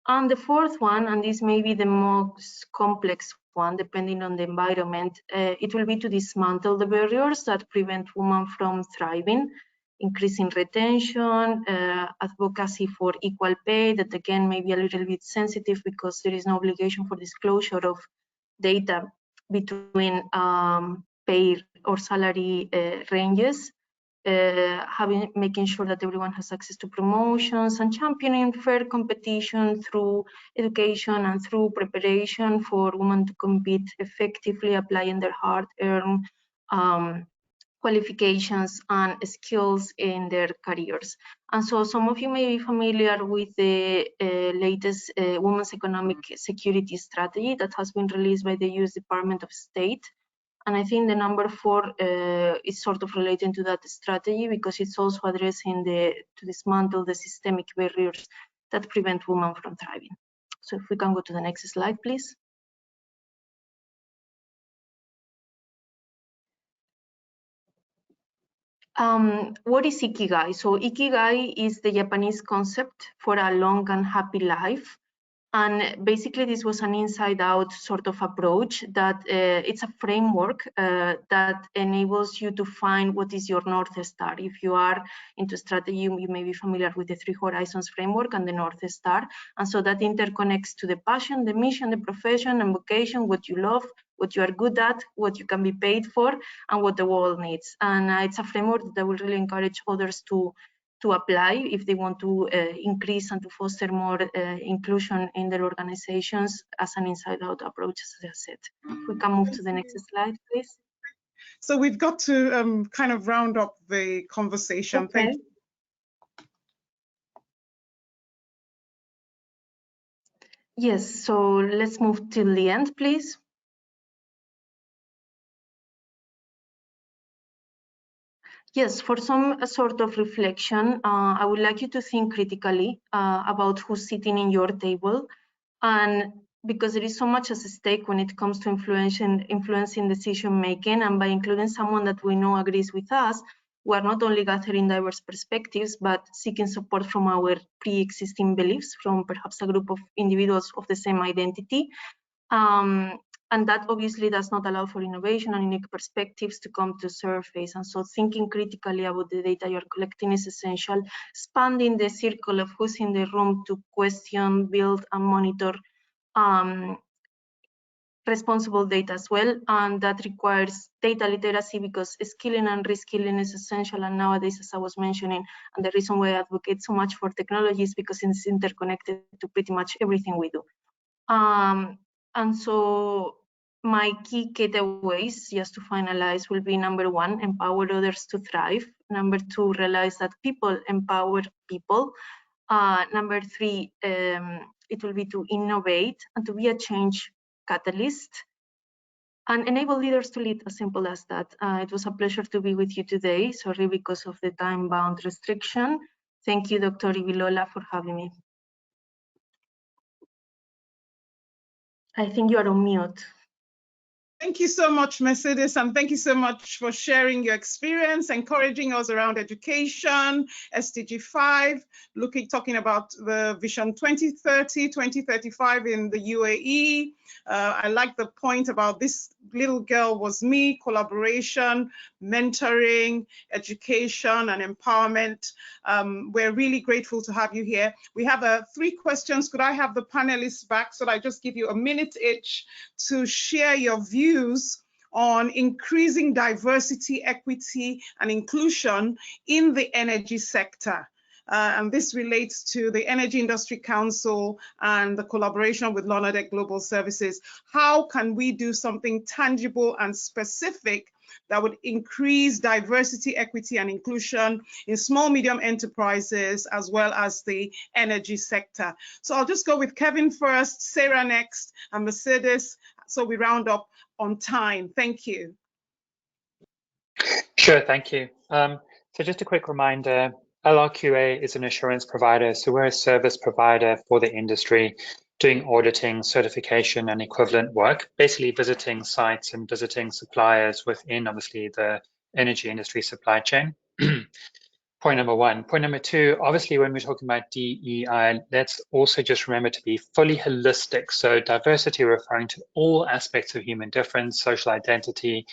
And the fourth one, and this may be the most complex one, depending on the environment, it will be to dismantle the barriers that prevent women from thriving, increasing retention, advocacy for equal pay, that again may be a little bit sensitive because there is no obligation for disclosure of data between pay or salary ranges, making sure that everyone has access to promotions, and championing fair competition through education and through preparation for women to compete effectively, applying their hard-earned qualifications and skills in their careers. And so some of you may be familiar with the latest Women's Economic Security Strategy that has been released by the US Department of State. And I think the number 4 is sort of relating to that strategy because it's also addressing to dismantle the systemic barriers that prevent women from thriving. So if we can go to the next slide, please. What is Ikigai? So Ikigai is the Japanese concept for a long and happy life. And basically this was an inside-out sort of approach that it's a framework that enables you to find what is your North Star. If you are into strategy, you may be familiar with the 3 Horizons framework and the North Star. And so that interconnects to the passion, the mission, the profession and vocation, what you love, what you are good at, what you can be paid for, and what the world needs. And it's a framework that I will really encourage others to apply if they want to increase and to foster more inclusion in their organizations as an inside-out approach, as I said. If we can move to the next slide, please. So we've got to kind of round up the conversation. Okay. Thank you. Yes, so let's move till the end, please. Yes, for some sort of reflection, I would like you to think critically about who's sitting in your table, and because there is so much at stake when it comes to influencing decision making, and by including someone that we know agrees with us, we are not only gathering diverse perspectives, but seeking support from our pre-existing beliefs, from perhaps a group of individuals of the same identity. And that obviously does not allow for innovation and unique perspectives to come to surface. And so thinking critically about the data you're collecting is essential. Expanding the circle of who's in the room to question, build, and monitor responsible data as well. And that requires data literacy, because skilling and reskilling is essential. And nowadays, as I was mentioning, and the reason why I advocate so much for technology is because it's interconnected to pretty much everything we do. And so my key takeaways, just to finalize, will be: number one, empower others to thrive. Number two, realize that people empower people. Number three, it will be to innovate and to be a change catalyst and enable leaders to lead, as simple as that. It was a pleasure to be with you today. Sorry because of the time-bound restriction. Thank you, Dr. Ibilola, for having me. I think you are on mute. Thank you so much, Mercedes, and thank you so much for sharing your experience, encouraging us around education, SDG 5, talking about the Vision 2030, 2035 in the UAE. I like the point about this little girl was me, collaboration, mentoring, education, and empowerment. We're really grateful to have you here. We have 3 questions. Could I have the panelists back so that I just give you a minute each to share your views on increasing diversity, equity, and inclusion in the energy sector. And this relates to the Energy Industry Council and the collaboration with Lonadec Global Services. How can we do something tangible and specific that would increase diversity, equity, and inclusion in small, medium enterprises, as well as the energy sector? So I'll just go with Kevin first, Sarah next, and Mercedes, so we round up on time. Thank you. Sure, thank you. So just a quick reminder, LRQA is an assurance provider. So we're a service provider for the industry, doing auditing, certification, and equivalent work, basically visiting sites and visiting suppliers within, obviously, the energy industry supply chain. Point number one. Point number two, obviously, when we're talking about DE&I, let's also just remember to be fully holistic. So diversity referring to all aspects of human difference, social identity,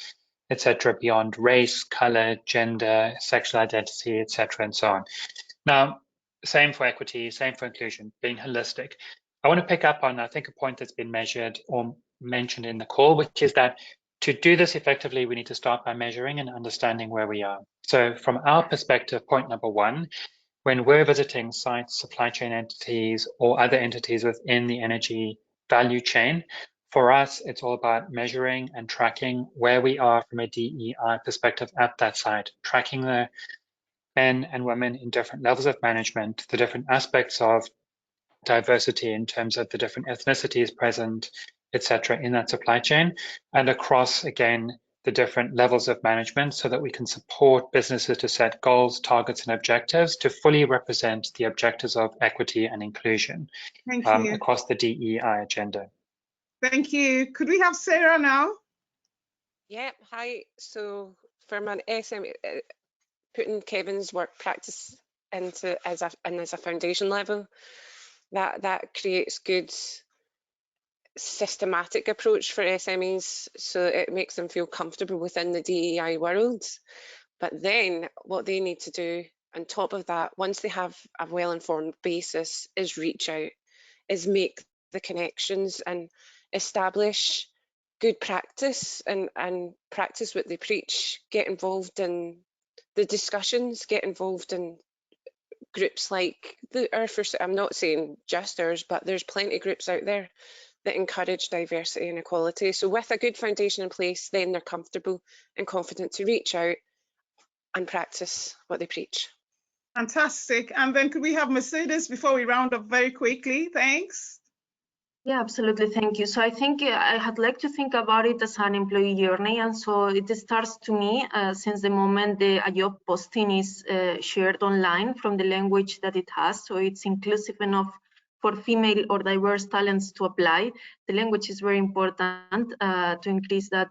etc., beyond race, color, gender, sexual identity, etc., and so on. Now, same for equity, same for inclusion, being holistic. I want to pick up on, I think, a point that's been measured or mentioned in the call, which is that to do this effectively, we need to start by measuring and understanding where we are. So from our perspective, point number one, when we're visiting sites, supply chain entities, or other entities within the energy value chain, for us, it's all about measuring and tracking where we are from a DE&I perspective at that site, tracking the men and women in different levels of management, the different aspects of diversity in terms of the different ethnicities present, etc., in that supply chain, and across, again, the different levels of management so that we can support businesses to set goals, targets, and objectives to fully represent the objectives of equity and inclusion across the DE&I agenda. Thank you. Could we have Sarah now? Yeah, hi. So from an SME, putting Kevin's work practice into as a foundation level, that creates good systematic approach for SMEs, so it makes them feel comfortable within the DE&I world. But then what they need to do on top of that, once they have a well-informed basis, is reach out, is make the connections and establish good practice and practice what they preach, get involved in the discussions, get involved in groups like the Earth. I'm not saying just ours, but there's plenty of groups out there that encourage diversity and equality. So with a good foundation in place, then they're comfortable and confident to reach out and practice what they preach. Fantastic. And then could we have Mercedes before we round up very quickly? Thanks. Yeah, absolutely. Thank you. So I think I had like to think about it as an employee journey. And so it starts to me since the moment a job posting is shared online from the language that it has. So it's inclusive enough for female or diverse talents to apply. The language is very important to increase that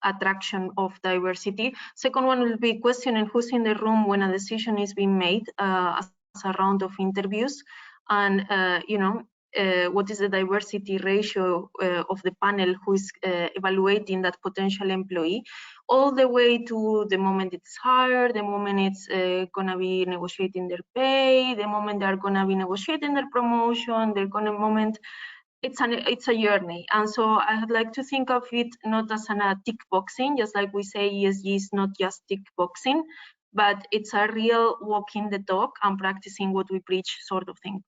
attraction of diversity. Second one will be questioning who's in the room when a decision is being made as a round of interviews. And, you know, what is the diversity ratio of the panel who is evaluating that potential employee, all the way to the moment it's hired, the moment it's gonna be negotiating their pay, the moment they're gonna be negotiating their promotion, moment it's a journey. And so I'd like to think of it not as a tick boxing, just like we say ESG is not just tick boxing, but it's a real walking the talk and practicing what we preach sort of thing.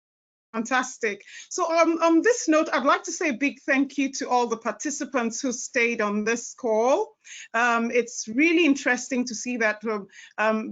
Fantastic. So on this note, I'd like to say a big thank you to all the participants who stayed on this call. It's really interesting to see that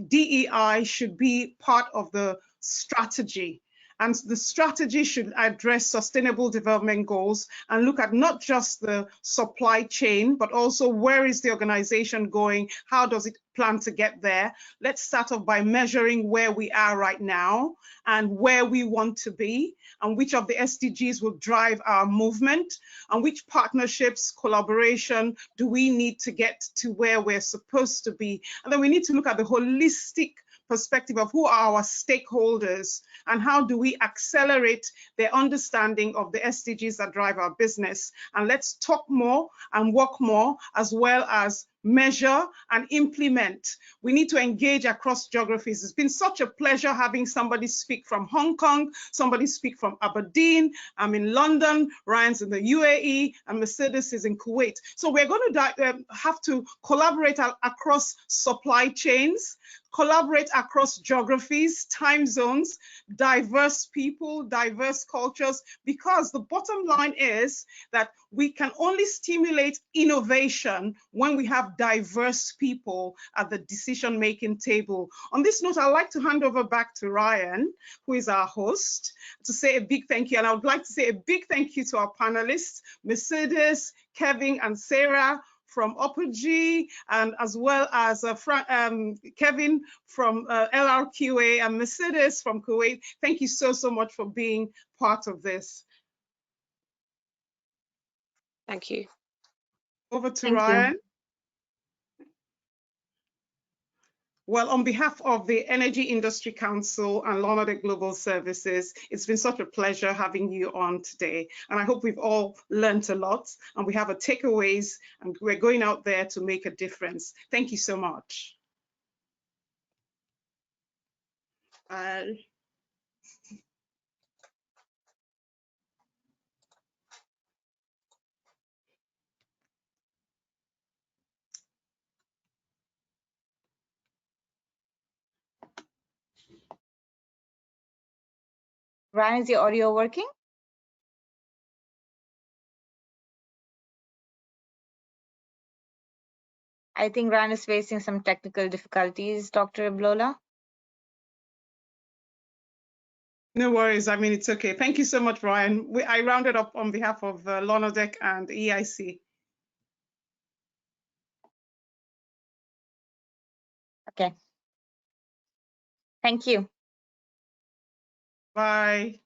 DEI should be part of the strategy. And the strategy should address sustainable development goals and look at not just the supply chain, but also where is the organization going? How does it plan to get there? Let's start off by measuring where we are right now and where we want to be, and which of the SDGs will drive our movement, and which partnerships, collaboration do we need to get to where we're supposed to be. And then we need to look at the holistic perspective of who are our stakeholders and how do we accelerate their understanding of the SDGs that drive our business. And let's talk more and work more, as well as measure and implement. We need to engage across geographies. It's been such a pleasure having somebody speak from Hong Kong, somebody speak from Aberdeen. I'm in London, Ryan's in the UAE, and Mercedes is in Kuwait. So we're going to have to collaborate across supply chains, collaborate across geographies, time zones, diverse people, diverse cultures, because the bottom line is that we can only stimulate innovation when we have diverse people at the decision-making table. On this note, I'd like to hand over back to Ryan, who is our host, to say a big thank you. And I would like to say a big thank you to our panelists, Mercedes, Kevin, and Sarah from Oppergy, and as well as Kevin from LRQA and Mercedes from Kuwait. Thank you so much for being part of this. Thank you. Over to Ryan. Well, on behalf of the Energy Industry Council and Lonade Global Services, it's been such a pleasure having you on today. And I hope we've all learned a lot and we have a takeaways and we're going out there to make a difference. Thank you so much. Ryan, is your audio working? I think Ryan is facing some technical difficulties, Dr. Ablola. No worries. I mean, it's okay. Thank you so much, Ryan. I rounded up on behalf of Lonade and EIC. Okay. Thank you. Bye.